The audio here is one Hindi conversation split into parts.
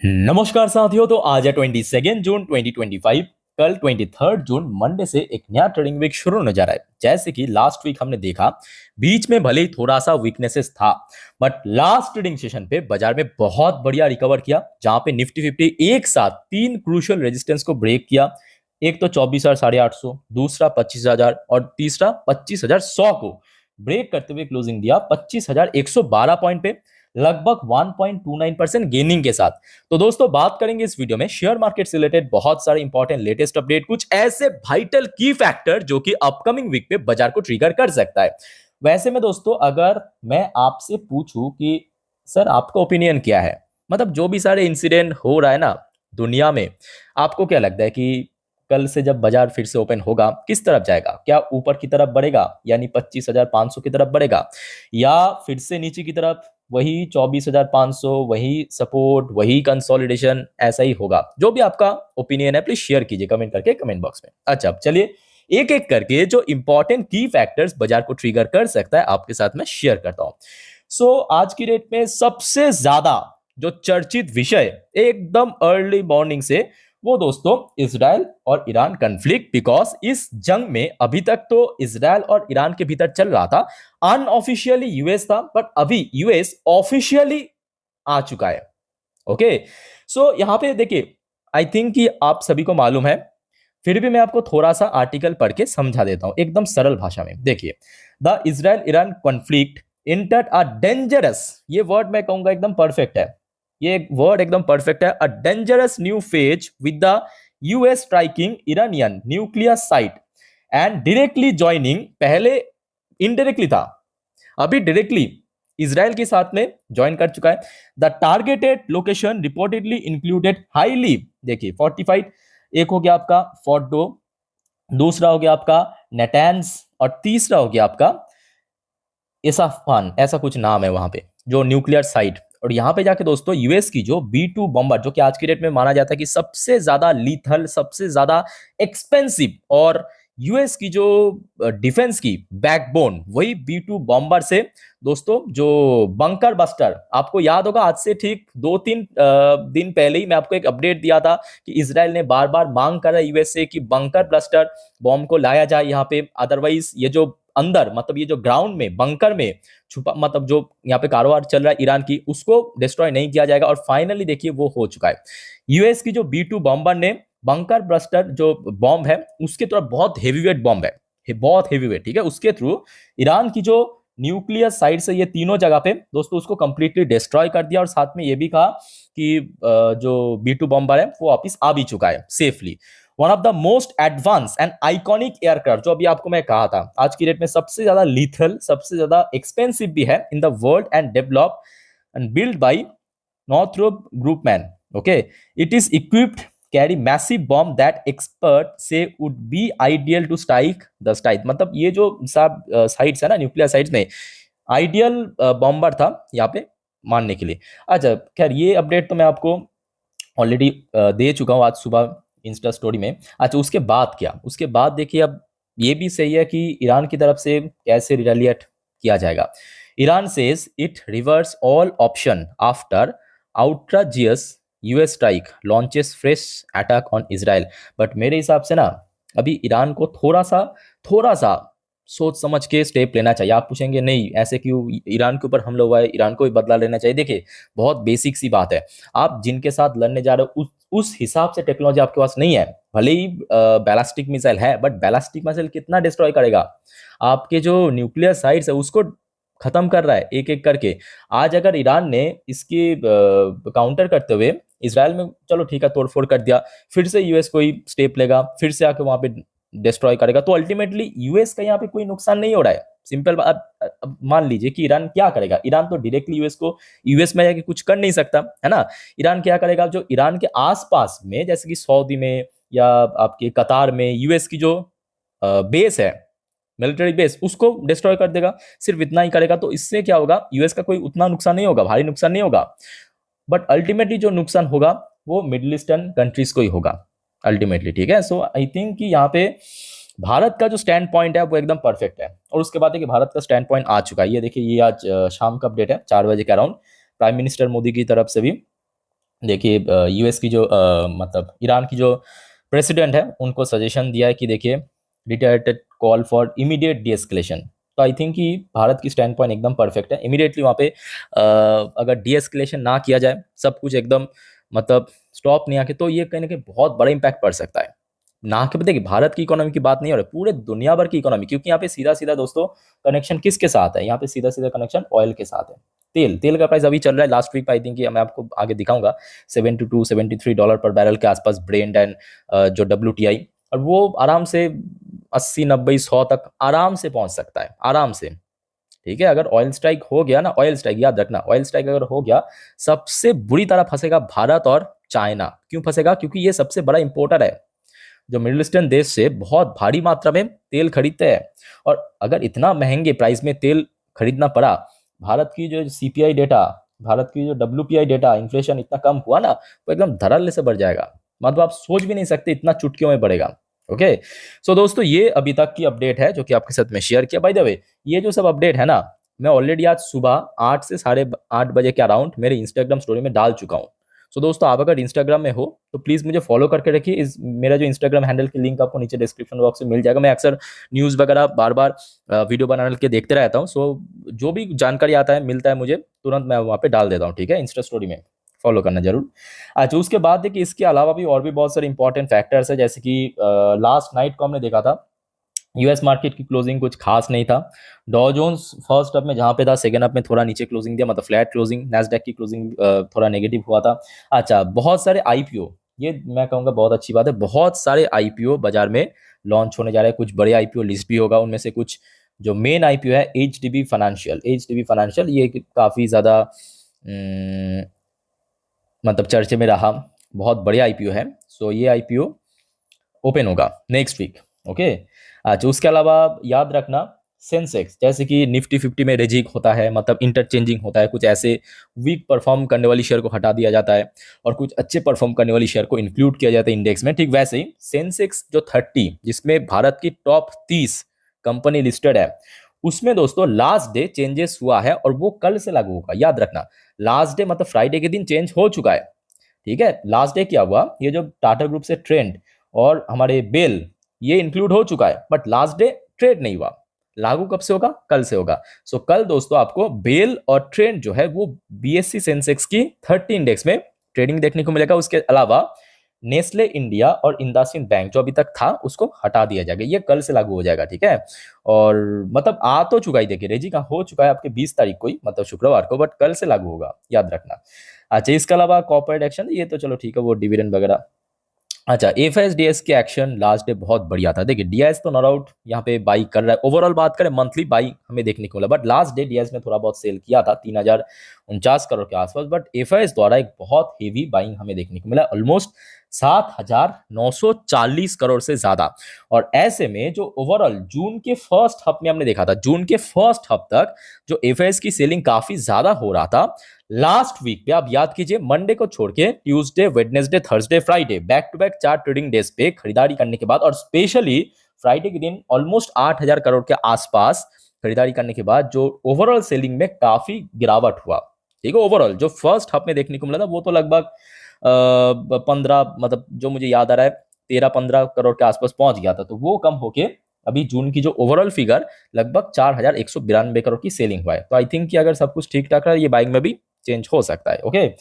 नमस्कार साथियों। तो आज है 22 जून 2025। कल 23 जून मंडे से एक नया ट्रेडिंग वीक शुरू होने जा रहा है। जैसे कि लास्ट वीक हमने देखा, बीच में भले ही थोड़ा सा वीकनेसेस था, बट लास्ट ट्रेडिंग सेशन पे बाजार में बहुत बढ़िया रिकवर किया, जहां पे निफ्टी 50 एक साथ तीन क्रूशियल रेजिस्टेंस को ब्रेक किया। एक तो 24,800, दूसरा 25,000 और तीसरा 25,100 को ब्रेक करते हुए क्लोजिंग दिया 25,112 पॉइंट पे, लगभग 1.29% गेनिंग के साथ। तो दोस्तों, बात करेंगे इस वीडियो में शेयर मार्केट से रिलेटेड बहुत सारे इंपॉर्टेंट लेटेस्ट अपडेट, कुछ ऐसे वाइटल की फैक्टर जो कि अपकमिंग वीक पे बाजार को ट्रिगर कर सकता है। वैसे में दोस्तों, अगर मैं आपसे पूछूं कि सर आपका ओपिनियन क्या है, मतलब जो भी सारे इंसिडेंट हो रहा है ना दुनिया में, आपको क्या लगता है कि कल से जब बाजार फिर से ओपन होगा किस तरफ जाएगा? क्या ऊपर की तरफ बढ़ेगा यानी 25,500 की तरफ बढ़ेगा, या फिर से नीचे की तरफ वही 24,500, वही सपोर्ट, वही कंसोलिडेशन, ऐसा ही होगा? जो भी आपका ओपिनियन है प्लीज शेयर कीजिए कमेंट करके कमेंट बॉक्स में। अच्छा, अब चलिए एक एक करके जो इंपॉर्टेंट की फैक्टर्स बाजार को ट्रिगर कर सकता है आपके साथ में शेयर करता हूं। आज की डेट में सबसे ज्यादा जो चर्चित विषय एकदम अर्ली मॉर्निंग से, वो दोस्तों इजराइल और ईरान कन्फ्लिक्ट। बिकॉज इस जंग में अभी तक तो इजराइल और ईरान के भीतर चल रहा था, अनऑफिशियली यूएस था, बट अभी यूएस ऑफिशियली आ चुका है। ओके, यहां पे देखिए, आई थिंक कि आप सभी को मालूम है, फिर भी मैं आपको थोड़ा सा आर्टिकल पढ़ के समझा देता हूं एकदम सरल भाषा में। देखिए, the Israel Iran conflict inter a dangerous, ये वर्ड मैं कहूंगा एकदम परफेक्ट है, ये वर्ड एकदम परफेक्ट है, a dangerous new phase with the US striking Iranian nuclear site and directly joining. पहले इनडायरेक्टली था, अभी डायरेक्टली इजराइल के साथ में ज्वाइन कर चुका है। The targeted location reportedly included highly, देखिए फोर्टिफाइड, एक हो गया आपका फोर्डो, दूसरा हो गया आपका नेटैन्स, और तीसरा हो गया आपका इसाफान, ऐसा कुछ नाम है वहां पे जो न्यूक्लियर साइट। और यहाँ पे जाके दोस्तों यूएस की जो B2 बॉम्बर, जो कि आज की डेट में माना जाता है कि सबसे ज्यादा लीथल, सबसे ज्यादा एक्सपेंसिव, और यूएस की जो डिफेंस की बैकबोन, वही B2 बॉम्बर से दोस्तों, जो बंकर बस्टर, आपको याद होगा आज से ठीक 2-3 दिन पहले ही मैं आपको एक अपडेट दिया था कि इसराइल ने बार बार मांग करा यूएस से कि बंकर बस्टर बॉम्ब को लाया जाए यहाँ पे, अदरवाइज ये जो अंदर, मतलब ये जो ग्राउंड में बंकर में छुपा, मतलब जो यहाँ पे कारोबार चल रहा है ईरान की, उसको डिस्ट्रॉय नहीं किया जाएगा। और फाइनली देखिए वो हो चुका है। यूएस की जो B2 बॉम्बर ने बंकर ब्रस्टर जो बॉम्ब है उसके थोड़ा बहुत हेवीवेट बॉम्ब है, बहुत हेवीवेट, ठीक है, उसके थ्रू ईरान की जो न्यूक्लियर साइड से ये तीनों जगह पे दोस्तों उसको कंप्लीटली डिस्ट्रॉय कर दिया। और साथ में ये भी कहा कि जो B2 बॉम्बर है वो वापिस आ भी चुका है safely. One of the most advance and iconic aircraft, जो अभी आपको मैं कहा था आज की डेट में सबसे ज्यादा लीथल, सबसे ज्यादा एक्सपेंसिव भी है in the world, and develop and build by Northrop Grumman. Okay, it is equipped carry massive bomb that expert say would be ideal to strike the sky. मतलब ये जो सब साइट्स है ना न्यूक्लियर साइट्स में, आइडियल बॉम्बर था यहाँ पे मारने के लिए। अच्छा खैर, ये अपडेट तो मैं आपको ऑलरेडी दे चुका हूँ आज सुबह इंस्टा स्टोरी में। अच्छा, उसके बाद क्या, उसके बाद देखिए, अब ये भी सही है कि ईरान की तरफ से कैसे रिटेलिएट किया जाएगा। Iran says it reserves all option after outrageous US strike launches fresh attack on Israel. But मेरे हिसाब से ना अभी ईरान को थोड़ा सा सोच समझ के स्टेप लेना चाहिए। आप पूछेंगे नहीं ऐसे क्यों, ईरान के ऊपर हमला हुआ है, ईरान को भी बदला लेना चाहिए। देखिए, बहुत बेसिक सी बात है, आप जिनके साथ लड़ने जा रहे हो उस हिसाब से टेक्नोलॉजी आपके पास नहीं है। भले ही बैलिस्टिक मिसाइल है, बट बैलिस्टिक मिसाइल कितना डिस्ट्रॉय करेगा? आपके जो न्यूक्लियर साइट्स है उसको खत्म कर रहा है एक एक करके। आज अगर ईरान ने इसकी काउंटर करते हुए इसराइल में, चलो ठीक है, तोड़फोड़ कर दिया, फिर से यूएस कोई स्टेप लेगा, फिर से आके वहां पे डिस्ट्रॉय करेगा, तो अल्टीमेटली यूएस का यहाँ पे कोई नुकसान नहीं हो रहा है। सिंपल बात, अब मान लीजिए कि ईरान क्या करेगा, ईरान तो डायरेक्टली यूएस में जाके कुछ कर नहीं सकता है ना। ईरान क्या करेगा, जो ईरान के आसपास में जैसे कि सऊदी में या आपके कतार में यूएस की जो बेस है, मिलिट्री बेस, उसको डिस्ट्रॉय कर देगा। सिर्फ इतना ही करेगा, तो इससे क्या होगा, यूएस का कोई उतना नुकसान नहीं होगा, भारी नुकसान नहीं होगा, बट अल्टीमेटली जो नुकसान होगा वो मिडिल ईस्टर्न कंट्रीज को ही होगा अल्टीमेटली, ठीक है। आई थिंक कि यहाँ पे भारत का जो स्टैंड पॉइंट है वो एकदम परफेक्ट है। और उसके बाद है कि भारत का स्टैंड पॉइंट आ चुका है, ये देखिए, ये आज शाम का अपडेट है 4 बजे के अराउंड, प्राइम मिनिस्टर मोदी की तरफ से भी देखिए यूएस की जो मतलब ईरान की जो प्रेसिडेंट है उनको सजेशन दिया है कि देखिए reiterated call for immediate D escalation. तो आई थिंक कि भारत की स्टैंड पॉइंट एकदम परफेक्ट है। इमीडिएटली वहाँ पे अगर डी एस्केलेशन ना किया जाए, सब कुछ एकदम मतलब स्टॉप नहीं आके, तो ये कहीं ना कहीं बहुत बड़ा इंपैक्ट पड़ सकता है। ना कि देखिए भारत की इकोनॉमी की बात नहीं हो रही, पूरे दुनिया भर की इकोनॉमी, क्योंकि यहाँ पे सीधा सीधा दोस्तों कनेक्शन किसके साथ है, यहाँ पे सीधा सीधा कनेक्शन ऑयल के साथ है। तेल तेल का प्राइस अभी चल रहा है, लास्ट वीक आई थिंक मैं आपको आगे दिखाऊंगा, $72-73 पर बैरल के आसपास ब्रेंट एंड जो WTI, और वो आराम से 80-90-100 तक आराम से पहुंच सकता है, आराम से। ठीक है, अगर ऑयल स्ट्राइक हो गया ना, ऑयल स्ट्राइक याद रखना, ऑयल स्ट्राइक अगर हो गया, सबसे बुरी तरह फंसेगा भारत और चाइना। क्यों फंसेगा? क्योंकि ये सबसे बड़ा इंपोर्टर है, जो मिडिल ईस्टर्न देश से बहुत भारी मात्रा में तेल खरीदते हैं। और अगर इतना महंगे प्राइस में तेल खरीदना पड़ा, भारत की जो CPI डेटा, भारत की जो WPI डेटा, इन्फ्लेशन इतना कम हुआ ना, तो एकदम धड़ल्ले से बढ़ जाएगा। मतलब आप सोच भी नहीं सकते इतना चुटकियों में बढ़ेगा। ओके, सो दोस्तों ये अभी तक की अपडेट है जो कि आपके साथ में शेयर किया। बाय द वे, ये जो सब अपडेट है ना, मैं ऑलरेडी आज सुबह 8 से 8:30 बजे के अराउंड मेरे इंस्टाग्राम स्टोरी में डाल चुका हूँ। सो दोस्तों आप अगर इंस्टाग्राम में हो तो प्लीज़ मुझे फॉलो करके रखिए। इस मेरा जो इंस्टाग्राम हैंडल की लिंक आपको नीचे डिस्क्रिप्शन बॉक्स में मिल जाएगा। मैं अक्सर न्यूज़ वगैरह बार बार वीडियो बना के देखते रहता हूँ। सो जो भी जानकारी आता है, मिलता है मुझे, तुरंत मैं वहाँ पे डाल देता हूँ। ठीक है, इंस्टा स्टोरी में फॉलो करना जरूर। अच्छा, उसके बाद देखिए इसके अलावा भी और भी बहुत सारे इंपॉर्टेंट फैक्टर्स है, जैसे कि लास्ट नाइट को हमने देखा था यूएस मार्केट की क्लोजिंग कुछ खास नहीं था। डॉ जोन्स फर्स्ट अप में जहां पे था, सेकंड अप में थोड़ा नीचे क्लोजिंग दिया, मतलब फ्लैट क्लोजिंग। नैस्डैक की क्लोजिंग थोड़ा नेगेटिव हुआ था। अच्छा, बहुत सारे आईपीओ, ये मैं कहूँगा बहुत अच्छी बात है, बहुत सारे आईपीओ बाजार में लॉन्च होने जा रहे हैं। कुछ बड़े आईपीओ लिस्ट भी होगा, उनमें से कुछ जो मेन आईपीओ है एच डी बी फाइनेंशियल, ये काफ़ी ज़्यादा मतलब चर्चे में रहा, बहुत बढ़िया आईपीओ है। सो ये आईपीओ ओपन होगा नेक्स्ट वीक। ओके, अच्छा उसके अलावा याद रखना, सेंसेक्स जैसे कि निफ्टी 50 में रेजिक होता है, मतलब इंटरचेंजिंग होता है, कुछ ऐसे वीक परफॉर्म करने वाली शेयर को हटा दिया जाता है और कुछ अच्छे परफॉर्म करने वाली शेयर को इंक्लूड किया जाता है इंडेक्स में। ठीक वैसे ही सेंसेक्स जो 30, जिसमें भारत की टॉप 30 कंपनी लिस्टेड है, उसमें दोस्तों लास्ट डे चेंजेस हुआ है और वो कल से लागू होगा। याद रखना, लास्ट डे मतलब फ्राइडे के दिन चेंज हो चुका है। ठीक है, लास्ट डे क्या हुआ, ये जो टाटा ग्रुप से ट्रेंड और हमारे बेल, ये इंक्लूड हो चुका है, बट लास्ट डे ट्रेड नहीं हुआ। लागू कब से होगा? कल से होगा। सो कल दोस्तों आपको बेल और ट्रेंड जो है वो BSE सेंसेक्स की 30 इंडेक्स में ट्रेडिंग देखने को मिलेगा। उसके अलावा नेस्ले इंडिया और इंडसइंड बैंक जो अभी तक था, उसको हटा दिया जाएगा। ये कल से लागू हो जाएगा। ठीक है, और मतलब आ तो चुका ही, देखिए रेजी का हो चुका है आपके 20 तारीख को ही, मतलब शुक्रवार को, बट कल से लागू होगा, याद रखना। अच्छा, इसके अलावा कॉर्पोरेट एक्शन, ये तो चलो ठीक है, वो डिविडेंड वगैरह। अच्छा, एफएसडीएस के एक्शन लास्ट डे बहुत बढ़िया था। देखिए डीआईएस तो नॉट आउट यहाँ पे बाई कर रहा है, ओवरऑल बात करें मंथली बाई हमें देखने को मिला, बट लास्ट डे डीआईएस ने थोड़ा बहुत सेल किया था 3049 करोड़ के आसपास, बट एफआईएस द्वारा एक बहुत हेवी बाइंग हमें देखने को मिला, ऑलमोस्ट 7940 करोड़ से ज्यादा। और ऐसे में जो ओवरऑल जून के फर्स्ट हफ्ते में हमने देखा था, जून के फर्स्ट हफ्ते तक जो एफआईएस की सेलिंग काफी ज्यादा हो रहा था, लास्ट वीक पे आप याद कीजिए, मंडे को छोड़ के Tuesday, Wednesday, Thursday, Friday, back to back 4 trading days पे खरीदारी करने के बाद, और स्पेशली फ्राइडे के दिन ऑलमोस्ट 8000 करोड़ के आसपास खरीदारी करने के बाद, जो ओवरऑल सेलिंग में काफी गिरावट हुआ। ठीक है, ओवरऑल जो फर्स्ट हाफ में देखने को मिला था वो तो लगभग 15, मतलब जो मुझे याद आ रहा है 13-15 करोड़ के आसपास पहुंच गया था, तो वो कम होके अभी जून की जो ओवरऑल फिगर लगभग 4192 करोड़ की सेलिंग हुआ है। तो आई थिंक कि अगर सब कुछ ठीक ठाक रहा, ये बाइंग में भी चेंज हो सकता है। ओके,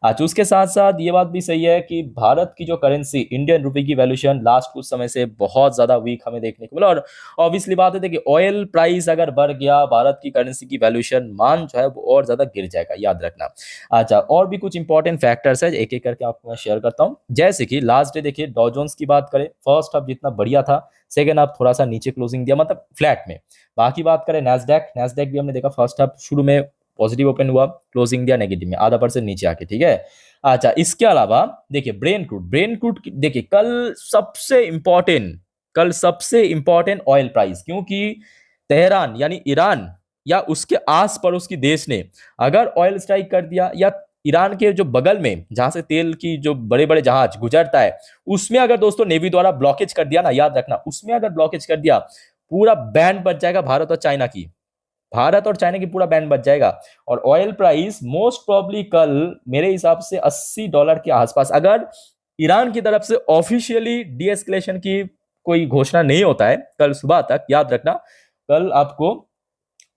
अच्छा उसके साथ साथ ये बात भी सही है कि भारत की जो करेंसी इंडियन रुपए की वैल्यूएशन लास्ट कुछ समय से बहुत ज्यादा वीक हमें देखने को मिला, और ऑब्वियसली बात है, देखिए ऑयल प्राइस अगर बढ़ गया, भारत की करेंसी की वैल्यूएशन मान जो है वो और ज्यादा गिर जाएगा, याद रखना। अच्छा, और भी कुछ इंपॉर्टेंट फैक्टर्स है, एक एक करके आपको मैं शेयर करता हूँ। जैसे कि लास्ट डे देखिए डॉ जोन्स की बात करें, फर्स्ट हाफ जितना बढ़िया था, सेकेंड हाफ थोड़ा सा नीचे क्लोजिंग दिया, मतलब फ्लैट में। बाकी बात करें नैस्डैक, नैस्डैक भी हमने देखा फर्स्ट हाफ शुरू में पॉजिटिव ओपन हुआ, क्लोजिंग दिया नेगेटिव में, ½ % नीचे आके। ठीक है, अच्छा इसके अलावा देखिए ब्रेन क्रूड देखिए कल सबसे इंपॉर्टेंट ऑयल प्राइस, क्योंकि तेहरान यानी ईरान या उसके आस पड़ोस की देश ने अगर ऑयल स्ट्राइक कर दिया, या ईरान के जो बगल में जहां से तेल की जो बड़े बड़े जहाज गुजरता है, उसमें अगर दोस्तों नेवी द्वारा ब्लॉकेज कर दिया ना, याद रखना, उसमें अगर ब्लॉकेज कर दिया, पूरा बैंड बच जाएगा भारत और चाइना की। भारत और चाइना की पूरा बैंड बच जाएगा। और ऑयल प्राइस मोस्ट प्रोबब्ली कल मेरे हिसाब से $80 के आसपास, अगर ईरान की तरफ से ऑफिशियली डीएस्केलेशन की कोई घोषणा नहीं होता है कल सुबह तक, याद रखना कल आपको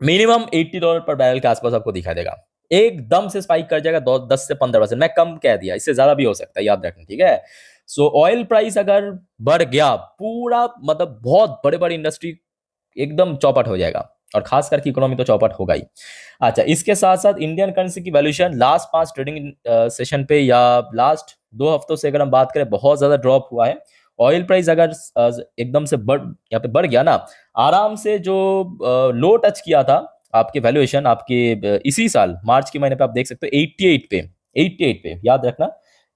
मिनिमम $80 पर बैरल के आसपास आपको दिखाई देगा। एकदम से स्पाइक कर जाएगा 10 से 15%, मैं कम कह दिया, इससे ज्यादा भी हो सकता है, याद रखना, ठीक है। सो ऑयल प्राइस अगर बढ़ गया, पूरा मतलब बहुत बड़े बड़े इंडस्ट्री एकदम चौपट हो जाएगा, और खास करके इकोनॉमी तो चौपट होगा ही। अच्छा, इसके साथ साथ इंडियन करेंसी की वैल्यूएशन लास्ट 5 ट्रेडिंग सेशन पे या लास्ट 2 हफ्तों से अगर हम बात करें, बहुत ज्यादा ड्रॉप हुआ है। ऑयल प्राइस अगर एकदम से यहाँ पे बढ़ गया ना, आराम से जो लो टच किया था आपके वैल्यूएशन आपके इसी साल मार्च के महीने पे, आप देख सकते हो 88 पे, याद रखना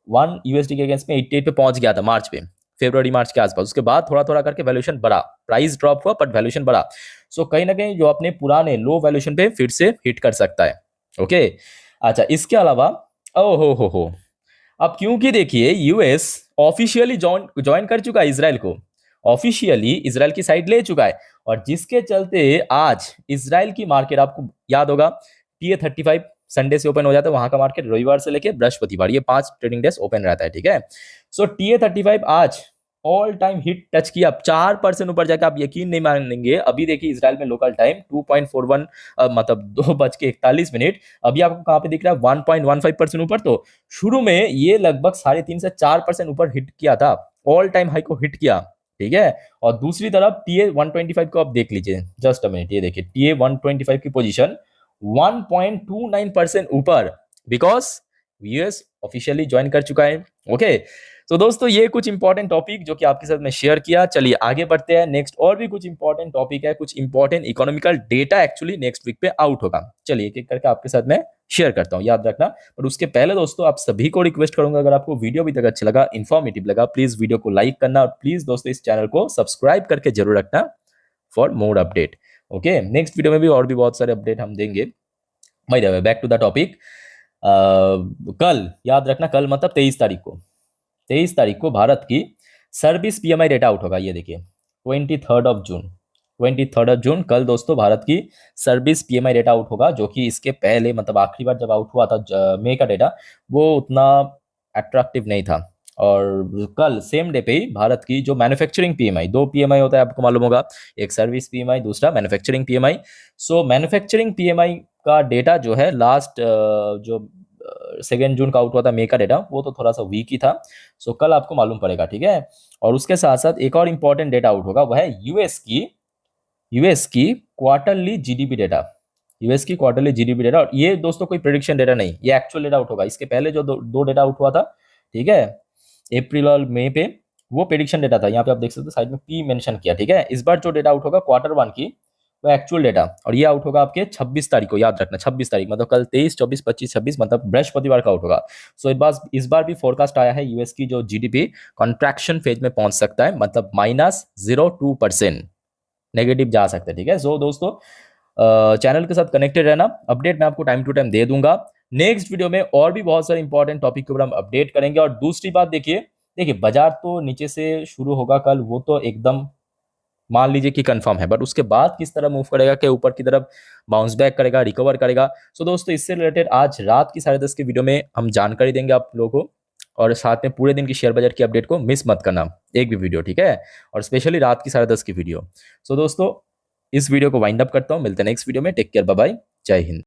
1 यूएसडी के अगेंस्ट में 88 पे पहुंच गया था मार्च पे, फरवरी मार्च के आसपास। उसके बाद थोड़ा थोड़ा करके वैल्यूएशन बढ़ा, प्राइस ड्रॉप हुआ बट वैल्यूएशन बढ़ा। सो कहीं ना कहीं जो अपने पुराने लो वैल्यूएशन पे फिर से हिट कर सकता है। ओके, अच्छा, इसके अलावा ओ हो अब क्योंकि देखिए यूएस ऑफिशियली ज्वाइन कर चुका है इसराइल को, ऑफिशियली इसराइल की साइड ले चुका है, और जिसके चलते आज इसराइल की मार्केट, आपको याद होगा TA-35 संडे से ओपन हो जाता है, वहां का मार्केट रविवार से लेके बृहस्पतिवार ये 5 ट्रेडिंग डेज ओपन रहता है, ठीक है। सो TA-35 आज ऑल टाइम हिट टच किया, 4% ऊपर जाकर, आप यकीन नहीं मानेंगे, अभी देखिए इसराइल में लोकल टाइम 2.41 मतलब 2:41, अभी आपको कहां पे दिख रहा है 1.15% ऊपर। तो शुरू में ये लगभग 3.5 से 4% ऊपर हिट किया था, ऑल टाइम हाई को हिट किया, ठीक है। और दूसरी तरफ TA-125 को आप देख लीजिए, जस्ट अ मिनट, ये देखिए TA-125 की पोजीशन 1.29% ऊपर, बिकॉज यूएस ऑफिशियली ज्वाइन कर चुका है। ओके, तो दोस्तों ये कुछ इंपॉर्टेंट टॉपिक जो कि आपके साथ में शेयर किया। चलिए आगे बढ़ते हैं, नेक्स्ट और भी कुछ इंपॉर्टेंट टॉपिक है, कुछ important economical data actually next week पे आउट होगा। चलिए एक एक करके आपके साथ में शेयर करता हूं, याद रखना। पर उसके पहले दोस्तों आप सभी को रिक्वेस्ट करूंगा, अगर आपको वीडियो अभी तक अच्छा लगा, इन्फॉर्मेटिव लगा, प्लीज वीडियो को लाइक करना, और प्लीज दोस्तों इस चैनल को सब्सक्राइब करके जरूर रखना for more update. Okay, next video में भी और भी बहुत सारे अपडेट हम देंगे। By the way, back to the topic. कल याद रखना, कल मतलब 23 तारीख को भारत की सर्विस पीएमआई डेटा आउट होगा। ये देखिए 23 जून कल दोस्तों भारत की सर्विस पीएमआई डेटा आउट होगा, जो कि इसके पहले मतलब आखिरी बार जब आउट हुआ था मई का डेटा, वो उतना अट्रैक्टिव नहीं था। और कल सेम डे पे ही भारत की जो मैन्युफैक्चरिंग पीएमआई, 2 पीएमआई होता है आपको मालूम होगा, एक सर्विस पीएमआई, दूसरा मैन्युफैक्चरिंग पीएमआई। सो मैन्युफैक्चरिंग पीएमआई का डेटा जो है लास्ट जो 2 जून का आउट हुआ था मई का डेटा, वो तो थोड़ा सा वीक ही था। सो कल आपको मालूम पड़ेगा, ठीक है। और उसके साथ साथ एक और इंपॉर्टेंट डेटा आउट होगा, वह है यूएस की क्वार्टरली जीडीपी डेटा, यूएस की क्वार्टरली जीडीपी डेटा। और ये दोस्तों कोई प्रेडिक्शन डेटा नहीं, ये एक्चुअल डेटा आउट होगा। इसके पहले जो दो डेटा आउट हुआ था, ठीक है, अप्रैल और मई पे, वो प्रेडिक्शन डेटा था। यहाँ पे आप देख सकते हो साइड में पी मेंशन किया, ठीक है। इस बार जो डेटा आउट होगा Q1 की, वो एक्चुअल डेटा, और ये आउट होगा आपके 26 तारीख को, याद रखना 26 तारीख, मतलब कल 23, 24, 25, 26 मतलब बृहस्पतिवार का आउट होगा। सो इस बार भी फोरकास्ट आया है, यूएस की जो जीडीपी कॉन्ट्रैक्शन फेज में पहुंच सकता है, मतलब -0.2% नेगेटिव जा सकता है, ठीक है। सो दोस्तों चैनल के साथ कनेक्टेड रहना, अपडेट मैं आपको टाइम टू टाइम दे दूंगा। नेक्स्ट वीडियो में और भी बहुत सारे इंपॉर्टेंट टॉपिक के ऊपर हम अपडेट करेंगे। और दूसरी बात देखिए बाजार तो नीचे से शुरू होगा कल, वो तो एकदम मान लीजिए कि कंफर्म है, बट उसके बाद किस तरह मूव करेगा, कि ऊपर की तरफ बाउंस बैक करेगा, रिकवर करेगा। सो दोस्तों इससे रिलेटेड आज रात की 10:30 की वीडियो में हम जानकारी देंगे आप लोगों को, और साथ में पूरे दिन की शेयर बाजार की अपडेट को मिस मत करना, एक भी वीडियो, ठीक है, और स्पेशली रात की 10:30 की वीडियो। सो दोस्तों इस वीडियो को वाइंड अप करता हूँ, मिलते हैं नेक्स्ट वीडियो में, टेक केयर, बाय बाय, जय हिंद।